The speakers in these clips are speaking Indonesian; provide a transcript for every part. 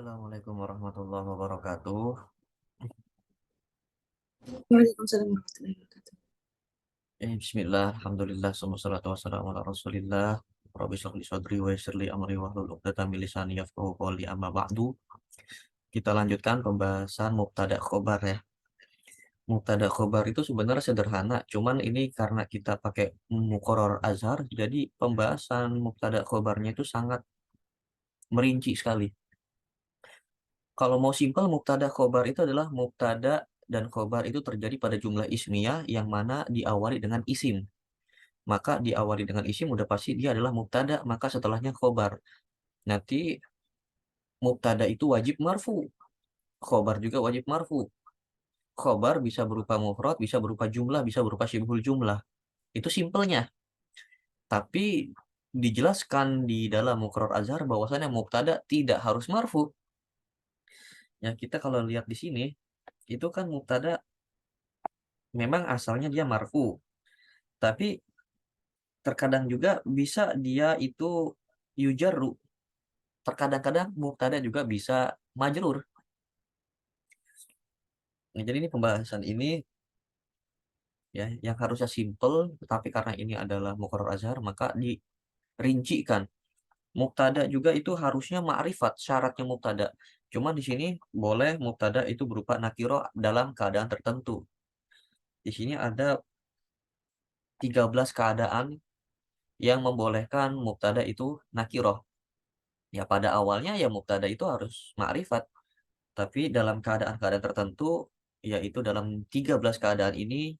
Assalamualaikum warahmatullahi wabarakatuh. Waalaikumsalam warahmatullahi wabarakatuh. Bismillah, alhamdulillah, wassalatu wassalamu ala rasulillah. Rabbi shrah li sadri wa yassir li amri wahlul 'uqdatam min lisani yafqahu qawli amma ba'du. Kita lanjutkan pembahasan mubtada khobar ya. Mubtada khobar itu sebenarnya sederhana, cuman ini karena kita pakai muqarrar azhar, jadi pembahasan mubtada khobarnya itu sangat merinci sekali. Kalau mau simpel, mubtada khobar itu adalah mubtada dan khobar itu terjadi pada jumlah ismiyah yang mana diawali dengan isim. Maka diawali dengan isim udah pasti dia adalah mubtada, maka setelahnya khobar. Nanti mubtada itu wajib marfu, khobar juga wajib marfu. Khobar bisa berupa mufrad, bisa berupa jumlah, bisa berupa syibhul jumlah. Itu simpelnya. Tapi dijelaskan di dalam Muqarrar Azhar bahwasannya mubtada tidak harus marfu. Ya kita kalau lihat di sini, itu kan mubtada memang asalnya dia marfu, tapi terkadang juga bisa dia itu yujarru. Terkadang-kadang mubtada juga bisa majrur. Nah, jadi ini pembahasan ini ya yang harusnya simple, tapi karena ini adalah Muqarrar Azhar maka dirincikan. Mubtada juga itu harusnya ma'rifat, syaratnya mubtada. Cuma di sini boleh mubtada itu berupa nakiro dalam keadaan tertentu. Di sini ada 13 keadaan yang membolehkan mubtada itu nakiro. Ya pada awalnya ya mubtada itu harus ma'rifat, tapi dalam keadaan-keadaan tertentu yaitu dalam 13 keadaan ini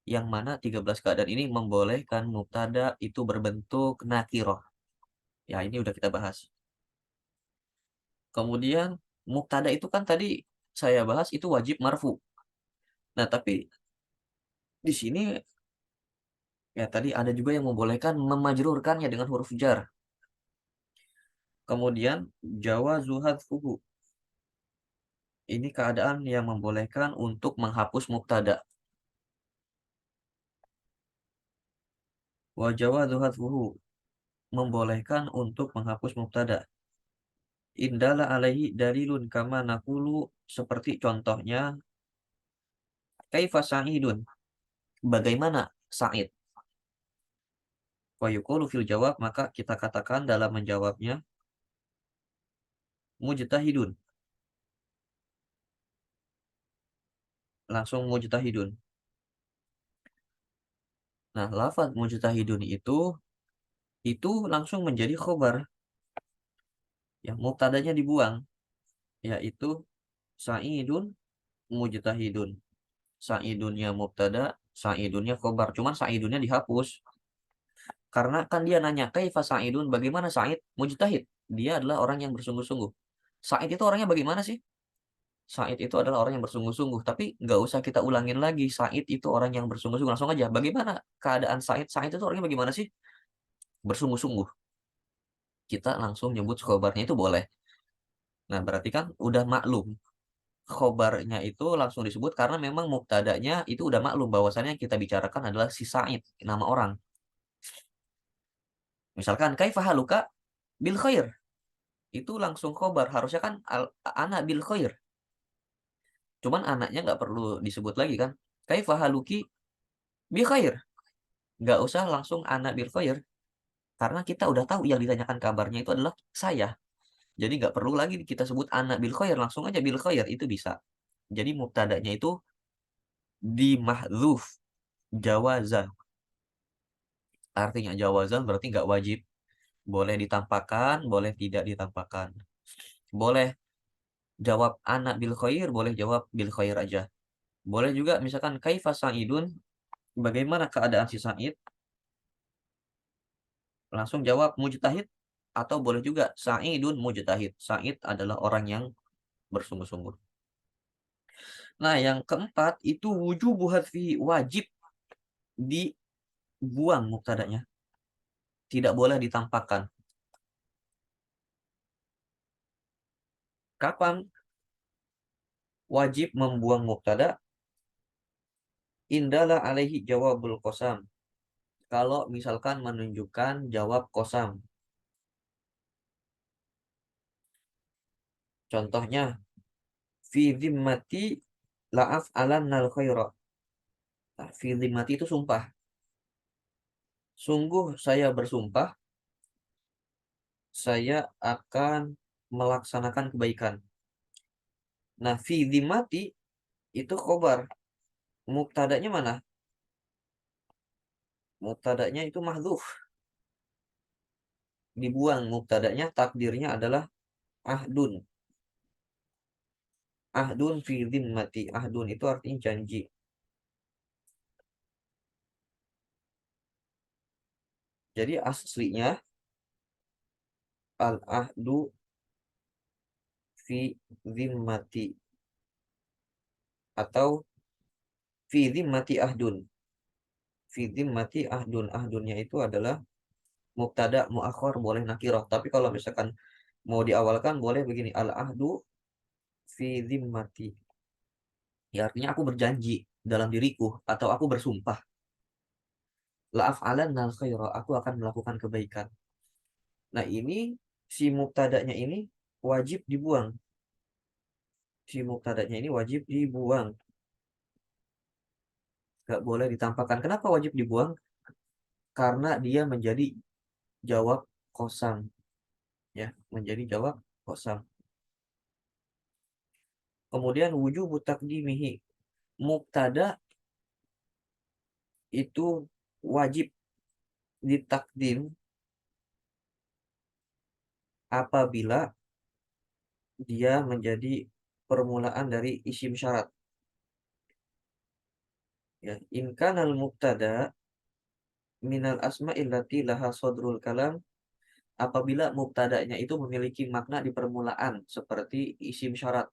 yang mana 13 keadaan ini membolehkan mubtada itu berbentuk nakiroh. Ya, ini udah kita bahas. Kemudian mubtada itu kan tadi saya bahas itu wajib marfu. Nah, tapi di sini ya tadi ada juga yang membolehkan memajrurkannya dengan huruf jar. Kemudian jawazu hadzfuhu. Ini keadaan yang membolehkan untuk menghapus mubtada. Wa jawazu hadzfuhu membolehkan untuk menghapus mubtada. Indala alaihi dalilun kama nakulu seperti contohnya kaifa sa'idun. Bagaimana Sa'id? Wa yuqulu fil jawab maka kita katakan dalam menjawabnya mujtahidun. Langsung mujtahidun. Nah, lafaz mujtahidun itu langsung menjadi khobar. Ya, mubtadanya dibuang yaitu Sa'idun mujtahidun. Sa'idunnya mubtada, Sa'idunnya khobar. Cuman Sa'idunnya dihapus. Karena kan dia nanya, kaifa Sa'idun, bagaimana Sa'id? Mujtahid. Dia adalah orang yang bersungguh-sungguh. Sa'id itu orangnya bagaimana sih? Sa'id itu adalah orang yang bersungguh-sungguh. Tapi nggak usah kita ulangin lagi. Sa'id itu orang yang bersungguh-sungguh. Langsung aja. Bagaimana keadaan Sa'id? Sa'id itu orangnya bagaimana sih? Bersungguh-sungguh. Kita langsung nyebut khobarnya itu boleh. Nah, berarti kan udah maklum. Khobarnya itu langsung disebut karena memang mubtadanya itu udah maklum bahwasannya yang kita bicarakan adalah si Sa'id, nama orang. Misalkan, kaifa haluka bil khair. Itu langsung khobar. Harusnya kan ana bil khair. Cuman anaknya nggak perlu disebut lagi kan. Kaifa haluki bi khair. Nggak usah langsung ana bil khair. Karena kita udah tahu yang ditanyakan kabarnya itu adalah saya. Jadi nggak perlu lagi kita sebut ana bil khair. Langsung aja bil khair. Itu bisa. Jadi mubtadanya itu di mahdzuf jawazan. Artinya jawazan berarti nggak wajib. Boleh ditampakkan, boleh tidak ditampakkan. Boleh jawab ana bil khair, boleh jawab bil khair aja. Boleh juga misalkan kaifa sa'idun, bagaimana keadaan si Sa'id? Langsung jawab mujtahid atau boleh juga Sa'idun mujtahid. Sa'id adalah orang yang bersungguh-sungguh. Nah, yang keempat itu wujubu hadfi wajib dibuang mubtadanya. Tidak boleh ditampakkan. Kapan wajib membuang mubtada? Indala alaihi jawabul qasam. Kalau misalkan menunjukkan jawab kosam. Contohnya, fi zimmati la'af alannal khaira. Nah, fi zimmati itu sumpah. Sungguh saya bersumpah, saya akan melaksanakan kebaikan. Nah, fi zimmati itu khobar. Mubtadanya mana? Mubtadanya itu mahdzuf, dibuang mubtadanya, takdirnya adalah ahdun. Ahdun fi zimmati. Ahdun itu artinya janji. Jadi aslinya al-ahdu fi zimmati atau fi zimmati ahdun. Fi zimmati ahdun. Ahdunnya itu adalah mubtada muakhar, boleh nakirah. Tapi kalau misalkan mau diawalkan boleh begini, al-ahdu fi zimmati. Ya artinya aku berjanji dalam diriku atau aku bersumpah. La'af'alanna al-khaira, aku akan melakukan kebaikan. Nah, ini si mubtadanya ini wajib dibuang. Si mubtadanya ini wajib dibuang. Gak boleh ditampakkan. Kenapa wajib dibuang? Karena dia menjadi jawab kosam. Ya, menjadi jawab kosam. Kemudian wujubu taqdimihi. Mubtada itu wajib ditakdim apabila dia menjadi permulaan dari isim syarat. Ya, in kanal mubtada minal asma'il lati laha sodrul kalam, apabila mubtada'nya itu memiliki makna di permulaan seperti isim syarat.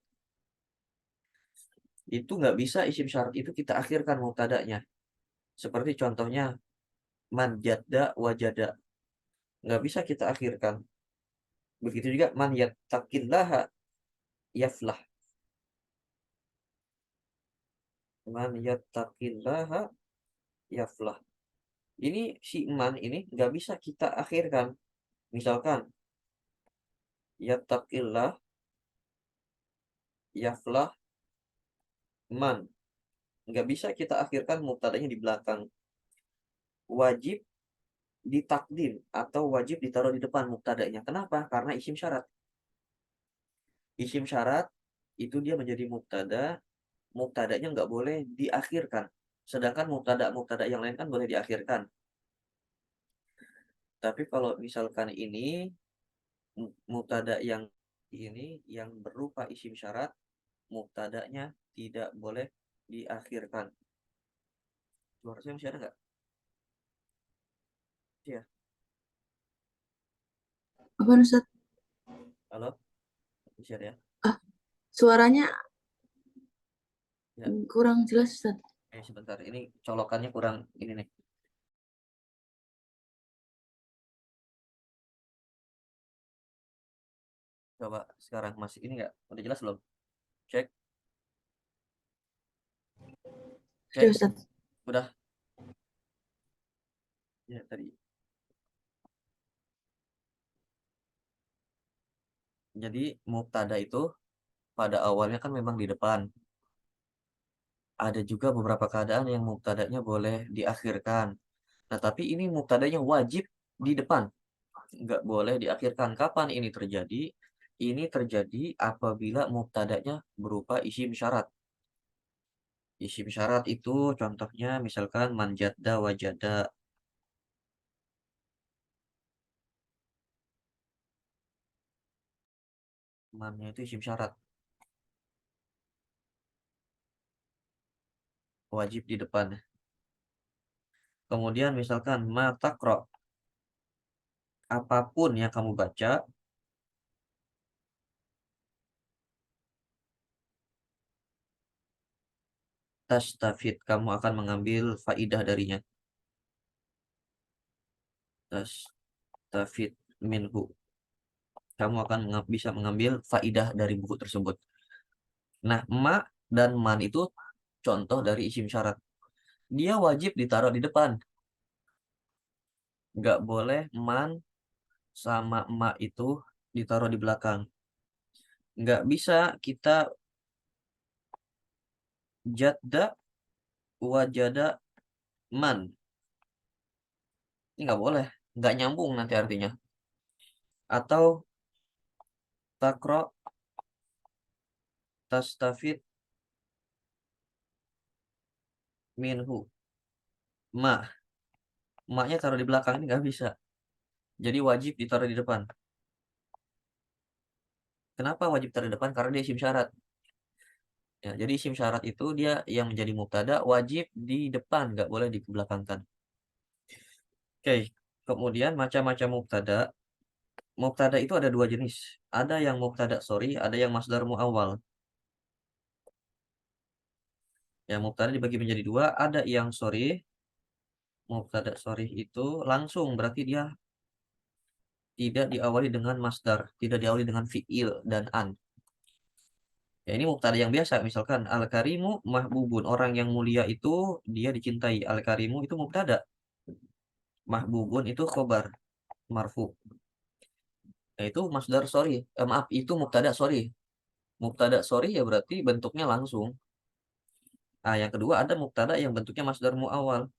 Itu nggak bisa isim syarat itu kita akhirkan mubtada'nya. Seperti contohnya man jadda wajada. Nggak bisa kita akhirkan. Begitu juga man yattaqillaha yaflah. Man yattaqillaha yaflah. Ini si man ini nggak bisa kita akhirkan. Misalkan yattaqillah yaflah man. Nggak bisa kita akhirkan mubtada'nya di belakang. Wajib ditakdim atau wajib ditaruh di depan mubtada'nya. Kenapa? Karena isim syarat. Isim syarat itu dia menjadi mubtada, mubtada'nya nggak boleh diakhirkan. Sedangkan mubtada yang lain kan boleh diakhirkan. Tapi kalau misalkan ini mubtada yang ini yang berupa isim syarat, mubtada'nya tidak boleh diakhirkan. Suara saya masih ada nggak? Iya. Apa Ustaz? Halo? Masih ada ya? Ah, suaranya Ya. kurang jelas Ustaz. Sebentar. Ini colokannya kurang ini nih. Coba sekarang masih ini nggak? Udah jelas belum? Cek, Sudah cek. Ustaz. Udah. Ya tadi. Jadi mubtada itu pada awalnya kan memang di depan. Ada juga beberapa keadaan yang mubtadanya boleh diakhirkan. Nah, tapi ini mubtadanya wajib di depan. Nggak boleh diakhirkan. Kapan ini terjadi? Ini terjadi apabila mubtadanya berupa isim syarat. Isim syarat itu contohnya misalkan manjadda wajada. Mannya itu isim syarat. Wajib di depan. Kemudian misalkan matakro. Apapun yang kamu baca, tastafid. Kamu akan mengambil faidah darinya. Tastafid minhu. Kamu akan bisa mengambil faidah dari buku tersebut. Nah, ma dan man itu contoh dari isim syarat. Dia wajib ditaruh di depan. Nggak boleh man sama ma itu ditaruh di belakang. Nggak bisa kita jadda wajada man. Ini nggak boleh. Nggak nyambung nanti artinya. Atau takro tastafid minhu. Ma. Ma-nya taruh di belakang ini nggak bisa. Jadi wajib ditaruh di depan. Kenapa wajib taruh di depan? Karena dia isim syarat. Ya, jadi isim syarat itu dia yang menjadi mubtada wajib di depan, nggak boleh dibelakangkan. Oke, kemudian macam-macam mubtada. Mubtada itu ada dua jenis. Ada yang mubtada sorry, ada yang masdar muawwal. Ya, mubtada dibagi menjadi dua. Ada yang sorry. Mubtada sorry itu langsung, berarti dia tidak diawali dengan masdar, tidak diawali dengan fiil dan an. Ya, ini mubtada yang biasa. Misalkan al-karimu mahbubun. Orang yang mulia itu dia dicintai. Al-karimu itu mubtada. Mahbubun itu khobar marfu. Nah, itu masdar sorry. Maaf, itu mubtada sorry. Mubtada sorry ya berarti bentuknya langsung. Nah, yang kedua ada mubtada yang bentuknya masdar muawwal.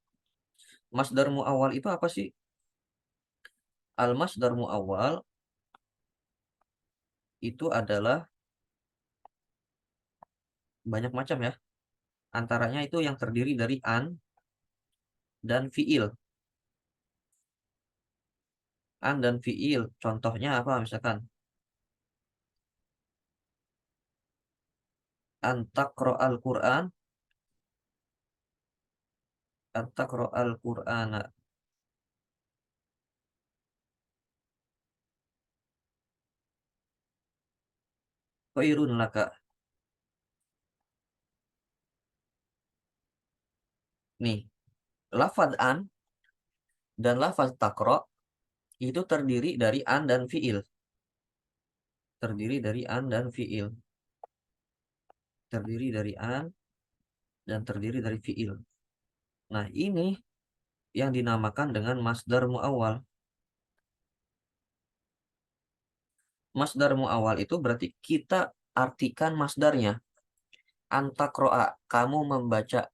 Masdar muawwal itu apa sih? Al masdar muawwal itu adalah banyak macam ya. Antaranya itu yang terdiri dari an dan fiil. An dan fiil. Contohnya apa misalkan? Antakro al-Quran. Antakro al-Qur'ana. Khairun laka. Nih, lafaz an dan lafaz takro itu terdiri dari an dan fiil. Terdiri dari an dan fiil. Terdiri dari an dan terdiri dari fiil. Nah, ini yang dinamakan dengan masdar muawwal. Masdar muawwal itu berarti kita artikan masdarnya. Antakroa, kamu membaca.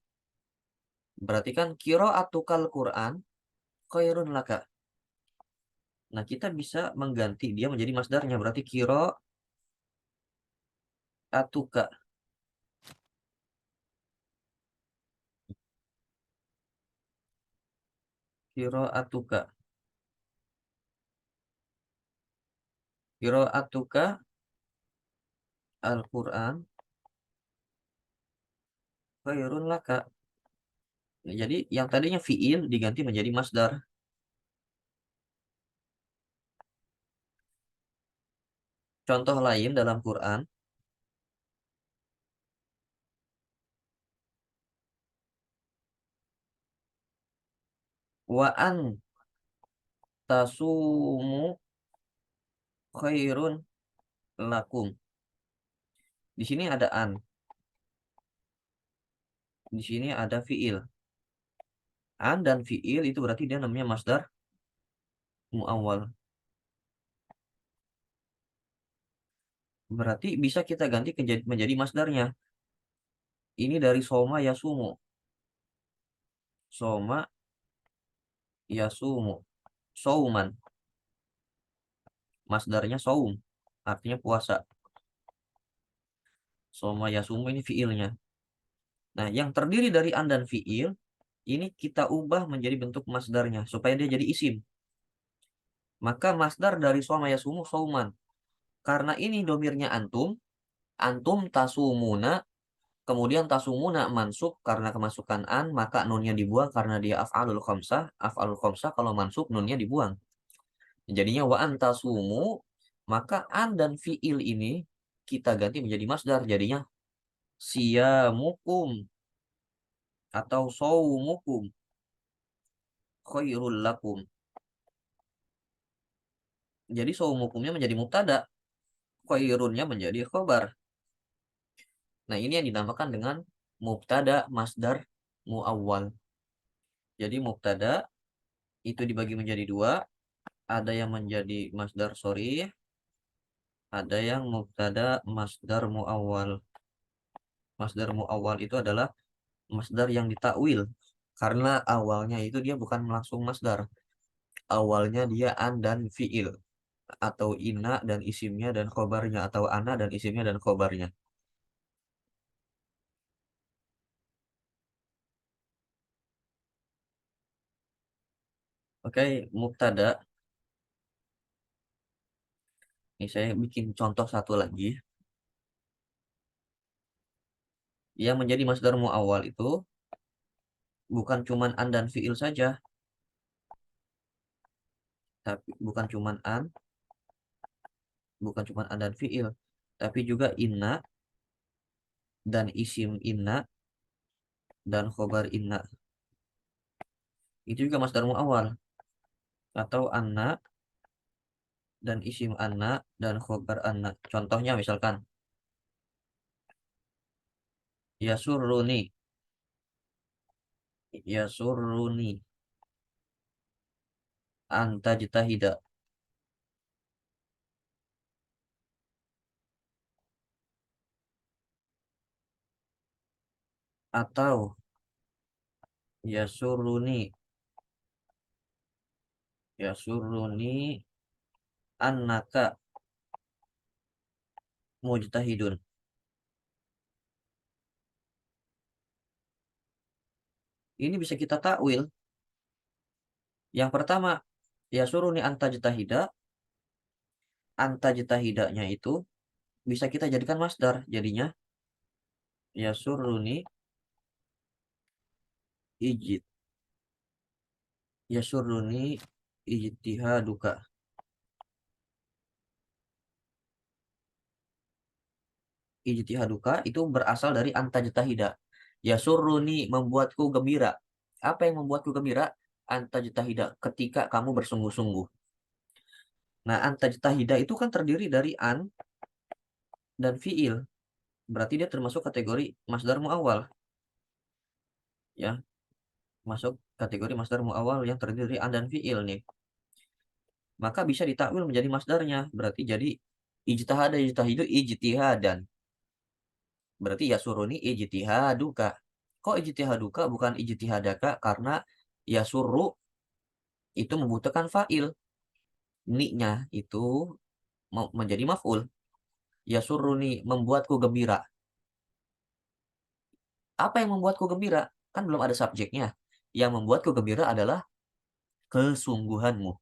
Berarti kan atukal Quran khairun laka. Nah, kita bisa mengganti dia menjadi masdarnya. Berarti atuka. Atuka. Atuka Al-Quran khairun laka. Nah, jadi yang tadinya fiil diganti menjadi masdar. Contoh lain dalam Quran. Wa an tasumu khairun lakum. Di sini ada an. Di sini ada fiil. An dan fiil itu berarti dia namanya masdar muawwal. Berarti bisa kita ganti menjadi masdarnya. Ini dari soma yasumu. Soma yasumu. Sauman. Masdarnya saum. Artinya puasa. Soma yasumu ini fiilnya. Nah, yang terdiri dari an dan fiil, ini kita ubah menjadi bentuk masdarnya. Supaya dia jadi isim. Maka masdar dari soma yasumu sauman. Karena ini domirnya antum. Antum tasumuna. Kemudian tasumuna mansub karena kemasukan an, maka nunnya dibuang karena dia af'alul khamsah. Af'alul khamsah kalau mansub nunnya dibuang. Jadinya wa antasumu, maka an dan fiil ini kita ganti menjadi masdar. Jadinya siyamukum atau saumukum khairul lakum. Jadi saumukumnya menjadi mubtada, khairunnya menjadi khobar. Nah, ini yang dinamakan dengan mubtada masdar muawwal. Jadi mubtada itu dibagi menjadi dua, ada yang menjadi masdar sorry, Ada yang mubtada masdar muawwal. Masdar muawwal itu adalah masdar yang ditakwil karena awalnya itu dia bukan langsung masdar. Awalnya dia an dan fiil atau ina dan isimnya dan khobarnya atau ana dan isimnya dan khobarnya. Oke, mubtada. Ini saya bikin contoh satu lagi. Yang menjadi masdar muawwal itu bukan cuman an dan fiil saja, tapi bukan cuman an dan fiil, tapi juga inna dan isim inna dan khobar inna. Itu juga masdar muawwal atau anna dan isim anna dan khobar anna. Contohnya misalkan yasurruni, yasurruni anta jitahida atau yasurruni yasurruni annaka mujtahidun. Ini bisa kita takwil. Yang pertama, yasurruni anta jitahida, anta jitahidanya itu bisa kita jadikan masdar. Jadinya yasurruni ijit yasurruni ijtihaduka. Ijtihaduka itu berasal dari anta jitahida. Yasurruni membuatku gembira. Apa yang membuatku gembira? Anta jitahida ketika kamu bersungguh-sungguh. Nah, anta jitahida itu kan terdiri dari an dan fiil. Berarti dia termasuk kategori masdar muawwal, ya. Masuk kategori masdar muawwal yang terdiri dari an dan fiil nih. Maka bisa ditakwil menjadi masdarnya. Berarti jadi ijtihada ijtahidu ijtihadan. Berarti yasuruni ijtihaduka. Kok ijtihaduka bukan ijtihadaka? Karena yasuru itu membutuhkan fa'il. Ni-nya itu menjadi maf'ul. Yasuruni membuatku gembira. Apa yang membuatku gembira? Kan belum ada subjeknya. Yang membuatku gembira adalah kesungguhanmu.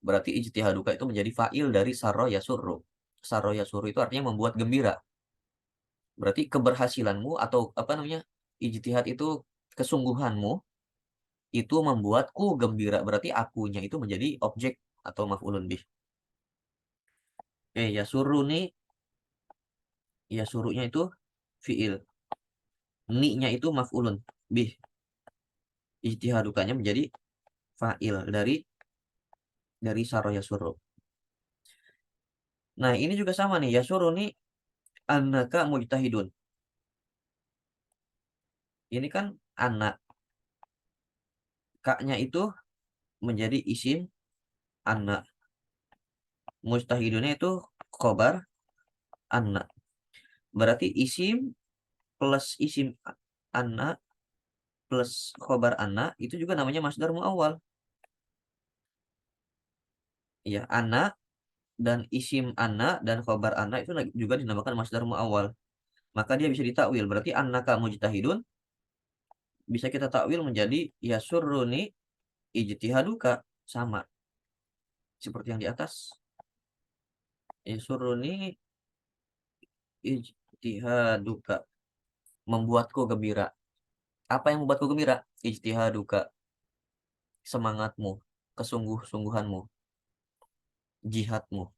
Berarti ijtihaduka itu menjadi fa'il dari sarro yasurru. Sarro yasurru itu artinya membuat gembira. Berarti keberhasilanmu atau apa namanya? Ijtihad itu kesungguhanmu itu membuatku gembira. Berarti akunya itu menjadi objek atau maf'ulun bih. Oke, yasurunya itu fiil. Ni-nya itu maf'ulun bih. Ijtihadukanya menjadi fa'il dari saro yasuru. Nah, ini juga sama nih. Yasuruni annaka mujtahidun. Ini kan anak. Kaknya itu menjadi isim anak. Mujtahidunnya itu khobar anak. Berarti isim plus isim anak plus khobar anak itu juga namanya masdar muawwal. Ya, anak dan isim anak dan khobar anak itu juga dinamakan masdar muawwal. Maka dia bisa ditakwil. Berarti annaka mujtahidun bisa kita takwil menjadi yasurruni ijtihaduka, sama seperti yang di atas. Yasurruni ijtihaduka membuatku gembira. Apa yang membuatku gembira? Ijtihaduka, semangatmu, kesungguh-sungguhanmu, jihadmu.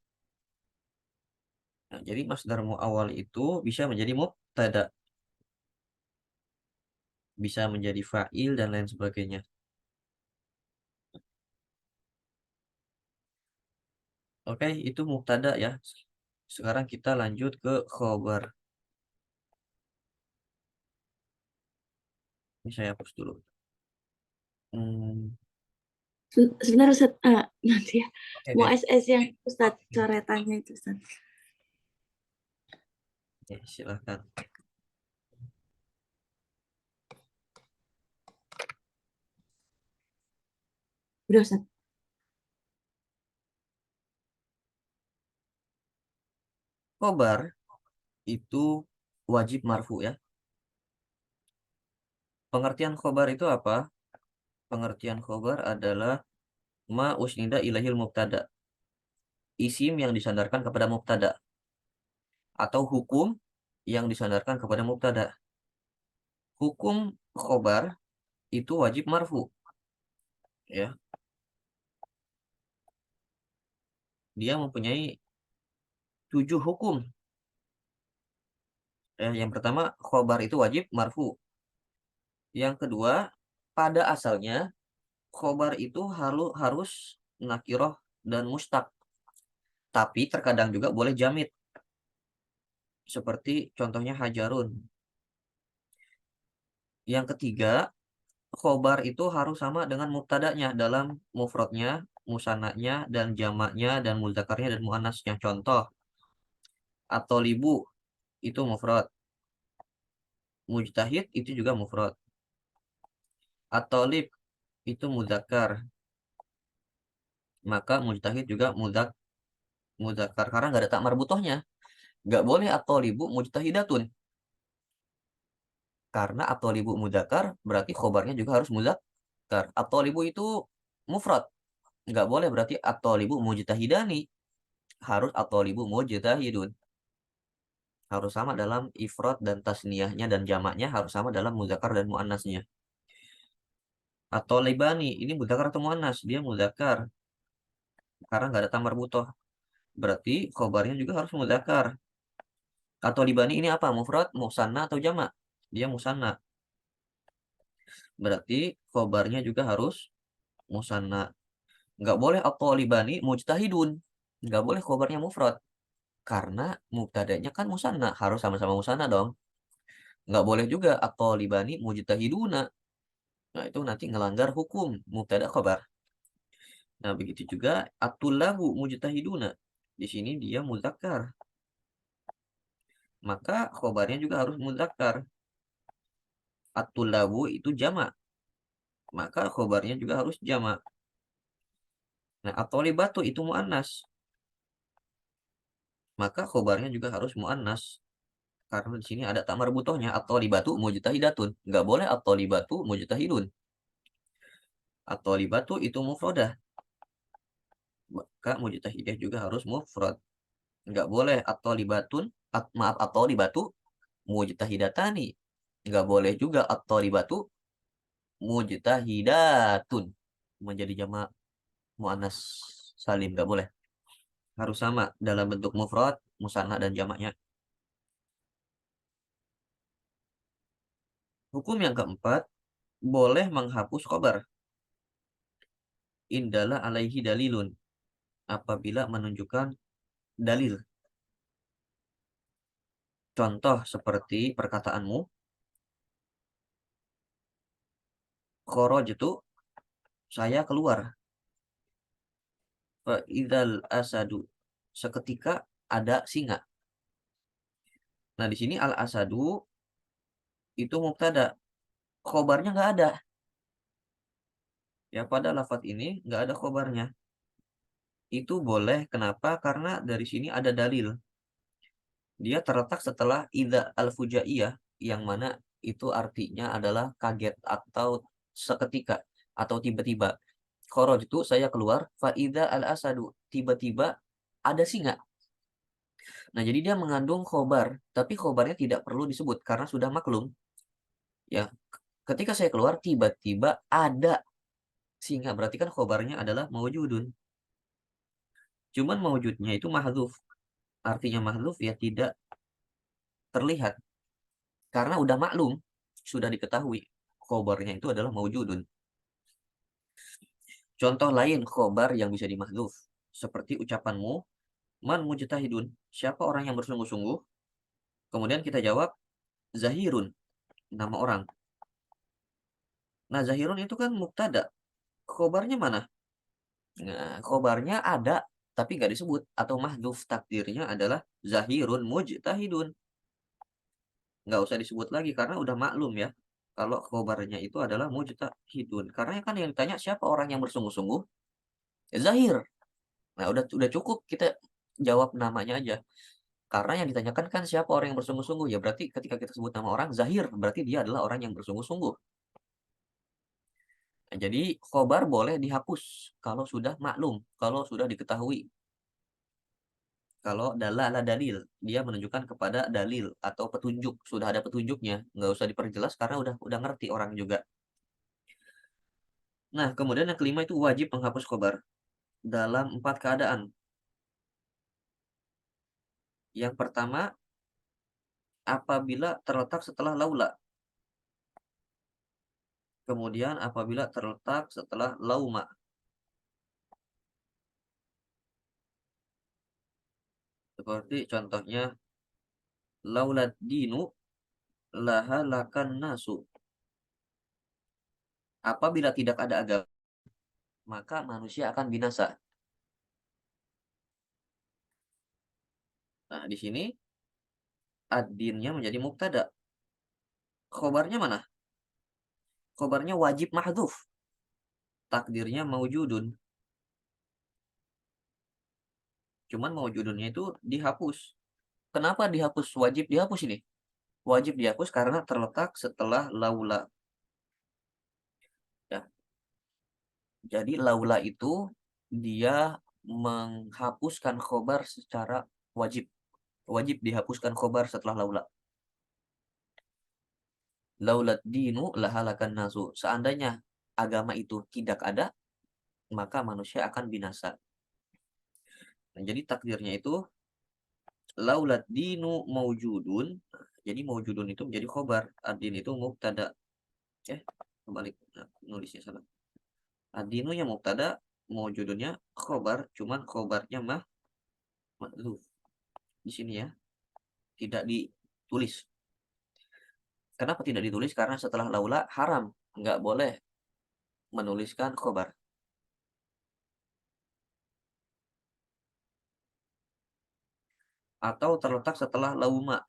Nah, jadi masdar muawwal itu bisa menjadi mubtada, bisa menjadi fa'il dan lain sebagainya. Oke, itu mubtada ya. Sekarang kita lanjut ke khobar. Ini saya hapus dulu. Hmm, Sebentar Ustaz, nanti ya. oke, Mau oke. SS yang Ustaz coretannya itu Ustaz. Ya, silakan. Udah Ustaz. Khobar itu wajib marfu ya. Pengertian khobar itu apa? Pengertian khobar adalah ma usnida ilahil mubtada. Isim yang disandarkan kepada mubtada atau hukum yang disandarkan kepada mubtada. Hukum khobar itu wajib marfu ya. Dia mempunyai 7 hukum. Yang pertama, khobar itu wajib marfu. Yang kedua, pada asalnya khobar itu harus nakiroh dan mustaq. Tapi terkadang juga boleh jamid. Seperti contohnya hajarun. Yang ketiga, khobar itu harus sama dengan mubtadanya dalam mufradnya, musanaknya, dan jamaknya, dan muzakarnya, dan muannasnya. Contoh, atau libu itu mufrad. Mujtahid itu juga mufrad. Atau lib itu mudzakkar. Maka mujtahid juga muzakkar. Karena nggak ada tak marbutohnya. Nggak boleh atau libu mujtahidatun. Karena atau libu mudzakkar berarti khobarnya juga harus mudzakkar. Atau libu itu mufrad. Nggak boleh berarti atau libu mujtahidani. Harus atau libu mujtahidun. Harus sama dalam ifrad dan tasniyahnya dan jamaknya harus sama dalam muzakkar dan muannasnya. Atau libani ini mudzakkar atau muannas? Dia mudzakkar karena nggak ada tamar butoh. Berarti khobarnya juga harus mudzakkar. Atau libani ini apa? Mufrad, musanna atau jamak? Dia musanna. Berarti khobarnya juga harus musanna. Nggak boleh atau libani mujtahidun. Nggak boleh khobarnya mufrad. Karena mubtadanya kan musanna. Harus sama-sama musanna dong. Nggak boleh juga atau libani mujtahiduna. Nah, itu nanti ngelanggar hukum mubtada khobar. Nah, begitu juga at-tullabu mujtahiduna. Di sini dia muzakkar. Maka khobarnya juga harus muzakkar. At-tullabu itu jamak. Maka khobarnya juga harus jamak. Nah, at-thalibatu itu muannas. Maka khobarnya juga harus muannas. Karena di sini ada tamar butohnya at-thalibatu mujtahidatun. Nggak boleh at-thalibatu mujtahidun. At-thalibatu itu mufradah. Maka mujtahidah juga harus mufrad. Nggak boleh at-thalibatun, maaf at-thalibatu mujtahidatani. Nggak boleh juga at-thalibatu mujtahidatun. Menjadi jamak muannas salim nggak boleh. Harus sama dalam bentuk mufrad, musanna dan jamaknya. Hukum yang keempat, boleh menghapus khobar. Indala alaihi dalilun. Apabila menunjukkan dalil. Contoh seperti perkataanmu, kharajtu, saya keluar. Fa idzal asadu, seketika ada singa. Nah, di sini al asadu itu mubtada, khobarnya nggak ada. Ya, pada lafadz ini nggak ada khobarnya. Itu boleh, kenapa? Karena dari sini ada dalil. Dia terletak setelah idza al-fujaiyah, yang mana itu artinya adalah kaget atau seketika atau tiba-tiba. Kharajtu, saya keluar, fa idza al-asadu, tiba-tiba ada singa. Nah, jadi dia mengandung khobar, tapi khobarnya tidak perlu disebut karena sudah maklum. Ya, ketika saya keluar tiba-tiba ada singa, berarti kan khobarnya adalah maujudun. Cuman maujudnya itu mahdzuf. Artinya mahdzuf ya tidak terlihat karena udah maklum, sudah diketahui khobarnya itu adalah maujudun. Contoh lain khobar yang bisa dimahdzuf seperti ucapanmu, man mujtahidun, siapa orang yang bersungguh-sungguh? Kemudian kita jawab zahirun, nama orang. Nah, zahirun itu kan mubtada. Khobarnya mana? Nah, khobarnya ada tapi nggak disebut atau mahdzuf, takdirnya adalah zahirun mujtahidun. nggak usah disebut lagi karena udah maklum ya, kalau khobarnya itu adalah mujtahidun. Karena kan yang ditanya siapa orang yang bersungguh-sungguh? Ya Zahir. Nah udah cukup kita jawab namanya aja. Karena yang ditanyakan kan siapa orang yang bersungguh-sungguh, ya berarti ketika kita sebut nama orang Zahir, berarti dia adalah orang yang bersungguh-sungguh. Nah, jadi khobar boleh dihapus kalau sudah maklum, kalau sudah diketahui. Kalau dalala dalil, dia menunjukkan kepada dalil atau petunjuk, sudah ada petunjuknya, nggak usah diperjelas karena udah ngerti orang juga. Nah, kemudian yang kelima itu wajib menghapus khobar dalam 4 keadaan. Yang pertama, apabila terletak setelah laula. Kemudian apabila terletak setelah lauma. Seperti contohnya, laulad dinu lahalakan nasu. Apabila tidak ada agama, maka manusia akan binasa. Nah, di sini ad-dinnya menjadi mubtada. Khobarnya mana? Khobarnya wajib mahdhuf. Takdirnya maujudun. Cuman maujudunnya itu dihapus. Kenapa dihapus? Wajib dihapus ini. Wajib dihapus karena terletak setelah laula. Ya. Jadi laula itu dia menghapuskan khobar secara wajib. Wajib dihapuskan khobar setelah laula. Laulat dinu lahalakan nasu. Seandainya agama itu tidak ada, maka manusia akan binasa. Nah, jadi takdirnya itu laulat dinu maujudun. Jadi maujudun itu menjadi khobar. Ad-din itu mubtada. Kembali. Nah, nulisnya salah. Ad-dinunya mubtada, maujudunnya khobar. Cuman khobarnya mahdhuf. Di sini ya. Tidak ditulis. Kenapa tidak ditulis? Karena setelah laula haram. Nggak boleh menuliskan khobar. Atau terletak setelah lauma.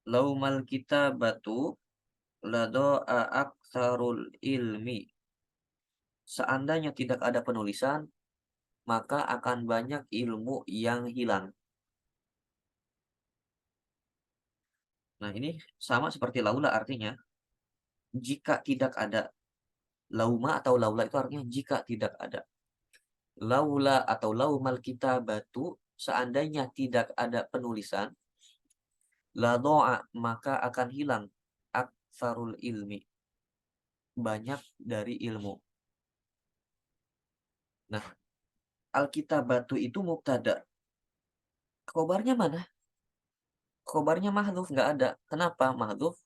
Laumal kitabatu lado'a aktsarul ilmi. Seandainya tidak ada penulisan, maka akan banyak ilmu yang hilang. Nah, ini sama seperti laula artinya, jika tidak ada. Lauma atau laula itu artinya jika tidak ada. Laula atau laumal kitabatu, seandainya tidak ada penulisan, lado'a maka akan hilang aktsarul ilmi. Banyak dari ilmu. Nah, alkitabatu itu mubtada. Khobarnya mana? Khobarnya mahdhuf, nggak ada. Kenapa mahdhuf?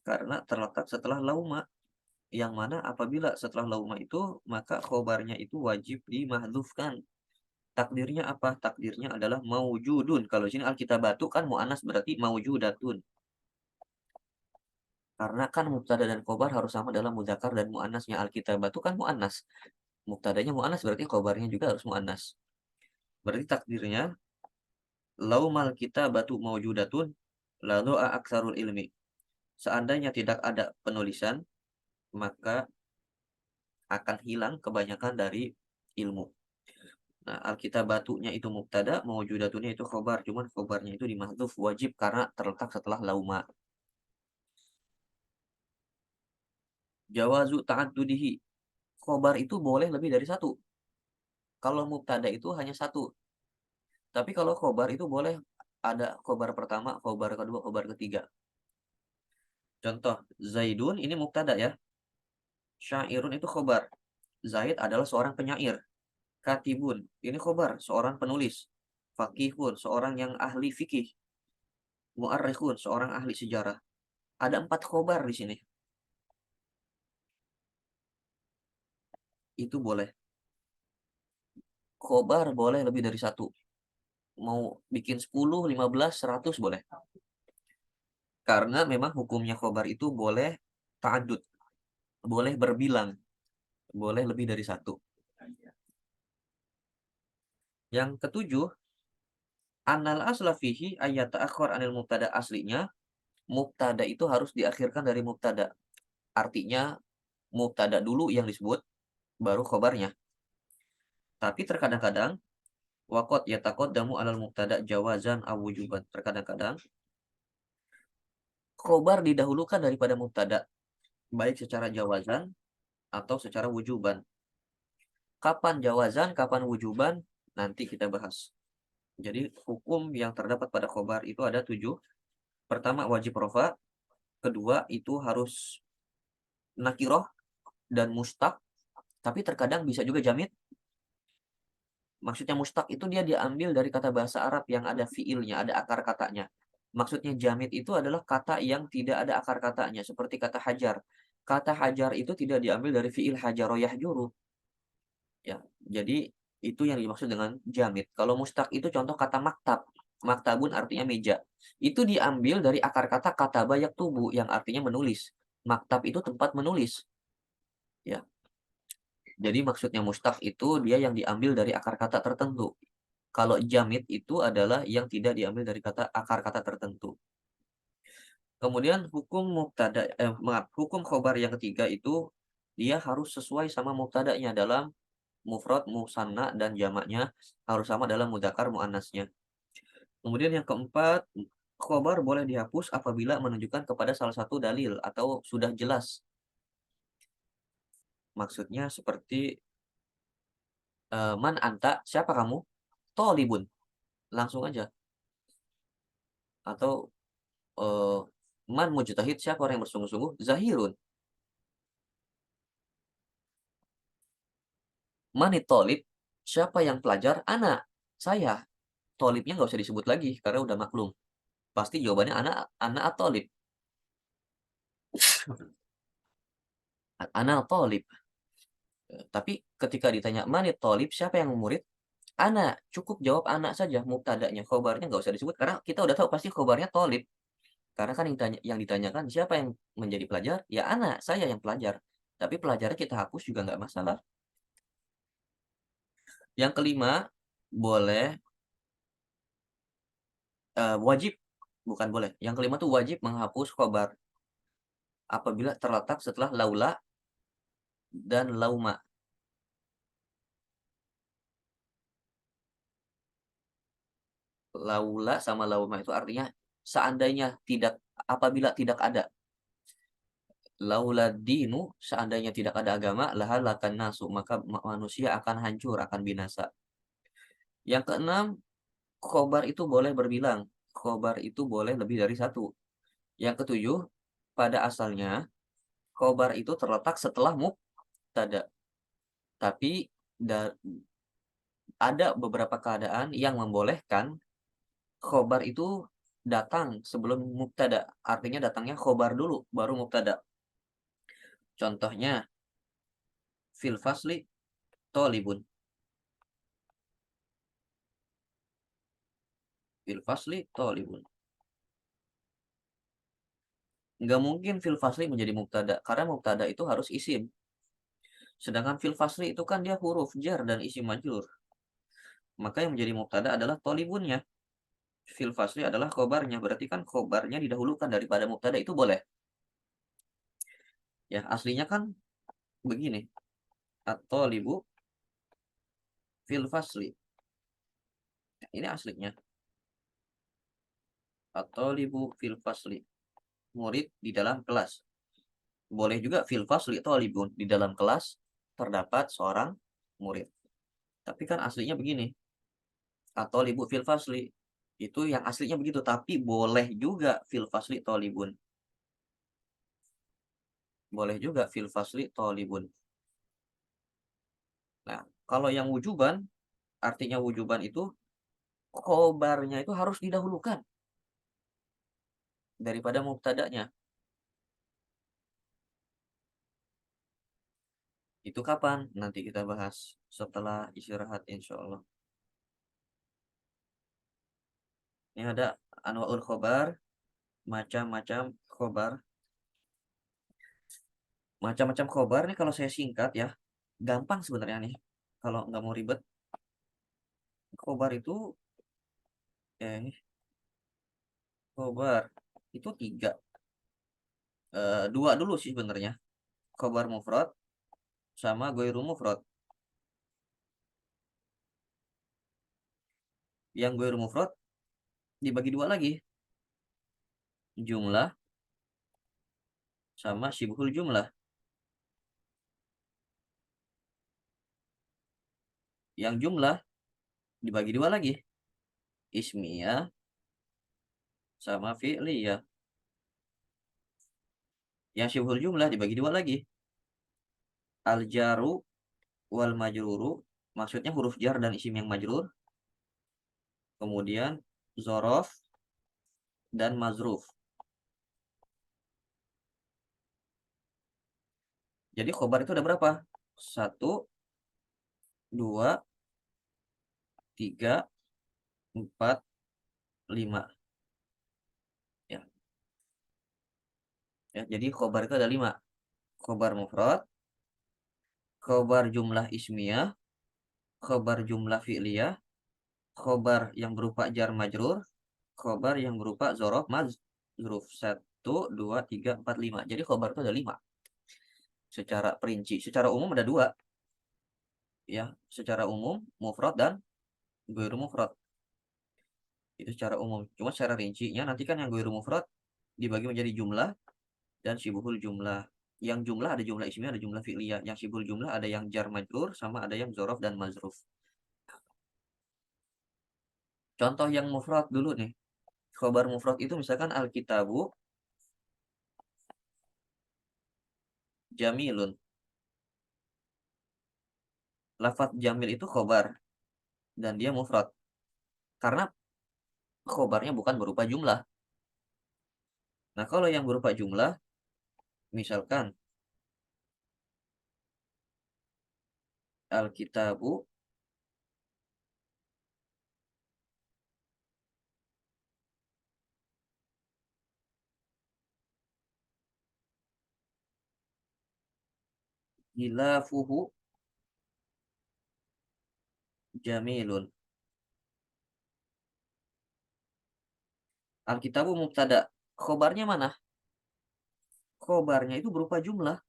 Karena terletak setelah lauma. Yang mana apabila setelah lauma itu, maka khobarnya itu wajib dimahdhufkan. Takdirnya apa? Takdirnya adalah maujudun. Kalau sini alkitabatu kan mu'annas berarti maujudatun. Karena kan mubtada dan khobar harus sama dalam mudzakkar dan mu'annasnya. Alkitabatu kan mu'annas. Mubtadanya mu'annas berarti khobarnya juga harus mu'annas. Berarti takdirnya laumal kitabatu maujudatun la do'a aksarul ilmi. Seandainya tidak ada penulisan, maka akan hilang kebanyakan dari ilmu. Nah, alkitabatunya itu mubtada, maujudatunnya itu khobar. Cuman khobarnya itu dimahdhuf wajib karena terletak setelah lauma. Jawazu ta'addudihi. Khobar itu boleh lebih dari satu. Kalau mubtada itu hanya satu. Tapi kalau khobar itu boleh ada khobar pertama, khobar kedua, khobar ketiga. Contoh, Zaidun ini mubtada ya. Syairun itu khobar. Zaid adalah seorang penyair. Katibun, ini khobar, seorang penulis. Fakihun, seorang yang ahli fikih. Mu'arrikhun, seorang ahli sejarah. Ada 4 khobar di sini. Itu boleh. Khobar boleh lebih dari satu. Mau bikin 10, 15, 100 boleh. Karena memang hukumnya khobar itu boleh ta'adud. Boleh berbilang. Boleh lebih dari satu. Yang ketujuh, Annal asla fihi ayyata'akhkhar 'anil mubtada, aslinya mubtada itu harus diakhirkan dari mubtada. Artinya mubtada dulu yang disebut, baru khobarnya. Tapi terkadang-kadang waqad yataqaddamu 'alal mubtada jawazan aw wujuban. Terkadang-kadang khobar didahulukan daripada mubtada, baik secara jawazan atau secara wujuban. Kapan jawazan, kapan wujuban, nanti kita bahas. Jadi hukum yang terdapat pada khobar itu ada 7. Pertama wajib rofa, kedua itu harus nakiroh dan mustaq, tapi terkadang bisa juga jamid. Maksudnya mustaq itu dia diambil dari kata bahasa Arab yang ada fiilnya, ada akar katanya. Maksudnya jamid itu adalah kata yang tidak ada akar katanya, seperti kata hajar. Kata hajar itu tidak diambil dari fiil hajaro yahjuru, ya. Jadi itu yang dimaksud dengan jamid. Kalau mustaq itu contoh kata maktab. Maktabun artinya meja. Itu diambil dari akar kata kataba yaktubu yang artinya menulis. Maktab itu tempat menulis, ya. Jadi maksudnya mustaq itu dia yang diambil dari akar kata tertentu. Kalau jamid itu adalah yang tidak diambil dari kata akar kata tertentu. Kemudian hukum mubtada, maaf, hukum khobar yang ketiga itu dia harus sesuai sama mubtadanya dalam mufrad, musanna, dan jamaknya harus sama dalam mudzakkar muannasnya. Kemudian yang keempat, khobar boleh dihapus apabila menunjukkan kepada salah satu dalil atau sudah jelas. Maksudnya seperti man anta, siapa kamu? Tolibun, langsung aja. Atau eee, man mujtahid, siapa orang yang bersungguh-sungguh? Zahirun. Manit tolib, siapa yang pelajar? Ana, saya. Tolibnya nggak usah disebut lagi karena udah maklum. Pasti jawabannya ana at-tolib. Ana tolib. Tapi ketika ditanya manit tolib, siapa yang murid? Ana, cukup jawab ana saja mubtadanya, khobarnya nggak usah disebut karena kita udah tahu pasti khobarnya tolib. Karena kan yang ditanyakan siapa yang menjadi pelajar? Ya ana, saya yang pelajar. Tapi pelajarnya kita hapus juga nggak masalah. Yang kelima, boleh, wajib, bukan boleh, yang kelima tuh wajib menghapus khobar apabila terletak setelah laula dan lauma. Laula sama lauma itu artinya seandainya tidak, apabila tidak ada. Laula dinu, seandainya tidak ada agama, lahalakan nasu, maka manusia akan hancur, akan binasa. Yang keenam, khobar itu boleh berbilang. Khobar itu boleh lebih dari satu. Yang ketujuh, pada asalnya khobar itu terletak setelah mubtada. Tapi ada beberapa keadaan yang membolehkan khobar itu datang sebelum mubtada. Artinya datangnya khobar dulu, baru mubtada. Contohnya, fil fasli tolibun. Fil fasli tolibun. Nggak mungkin fil fasli menjadi mubtada, karena mubtada itu harus isim. Sedangkan fil fasli itu kan dia huruf jar dan isim majrur. Maka yang menjadi mubtada adalah tolibunnya. Fil fasli adalah khobarnya, berarti kan khobarnya didahulukan daripada mubtada, itu boleh. Ya, aslinya kan begini. At-tolibu fil fasli. Nah, ini aslinya. At-tolibu fil fasli. Murid di dalam kelas. Boleh juga fil fasli tolibun. Di dalam kelas terdapat seorang murid. Tapi kan aslinya begini. At-tolibu fil fasli. Itu yang aslinya begitu. Tapi boleh juga fil fasli tolibun. Boleh juga fil fasli tolibun. Nah, kalau yang wujuban, artinya wujuban itu khobarnya itu harus didahulukan daripada mubtadanya. Itu kapan? Nanti kita bahas setelah istirahat insya Allah. Ini ada anwaul khobar, macam-macam khobar. Macam-macam khobar nih kalau saya singkat ya, gampang sebenarnya nih. Kalau nggak mau ribet, khobar itu Khobar itu 3. 2 dulu sih sebenarnya. Khobar mufrad sama ghairu mufrad. Yang ghairu mufrad dibagi 2 lagi. Jumlah sama syibhul jumlah. Yang jumlah dibagi 2 lagi. Ismiyah sama fi'liyah. Yang syibhul jumlah dibagi 2 lagi. Al-jaru wal majruru, maksudnya huruf jar dan isim yang majrur. Kemudian zorof dan mazruf. Jadi khobar itu ada berapa? 1, 2, 3, 4, 5. Ya, ya, jadi khobar itu ada 5. Khobar mufrad, khobar jumlah ismiyah, khobar jumlah fi'liyah, khobar yang berupa jar majrur, khobar yang berupa zorof mazruf. 1, 2, 3, 4, 5. Jadi khobar itu ada 5. Secara perinci, secara umum ada 2. Ya, secara umum mufrad dan ghairu mufrad. Itu secara umum. Cuma secara rincinya nanti kan yang ghairu mufrad dibagi menjadi jumlah dan syibhul jumlah. Yang jumlah ada jumlah ismiyah, ada jumlah fi'liyah. Yang syibhul jumlah ada yang jar majrur sama ada yang zorof dan mazruf. Contoh yang mufrad dulu nih. Khobar mufrad itu misalkan al-kitabu jamilun. Lafaz jamil itu khobar dan dia mufrad. Karena khobarnya bukan berupa jumlah. Nah, kalau yang berupa jumlah, misalkan al-kitabu gilafuhu jamilun. Alkitabu mubtada. Khobarnya mana? Khobarnya itu berupa jumlah.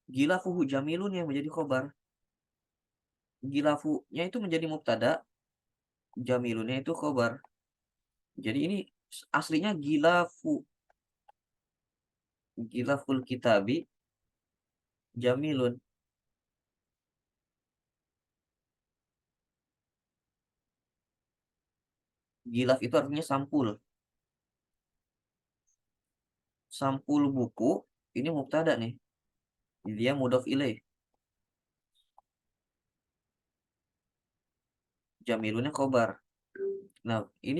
Gilafuhu jamilun yang menjadi khobar. Gilafunya itu menjadi mubtada. Jamilunnya itu khobar. Jadi ini aslinya gilafu. Gilaful kitabi jamilun. Gilaf itu artinya sampul. Sampul buku ini mubtada nih. Dia mudhof ilaih. Jamilunnya khobar. Nah, ini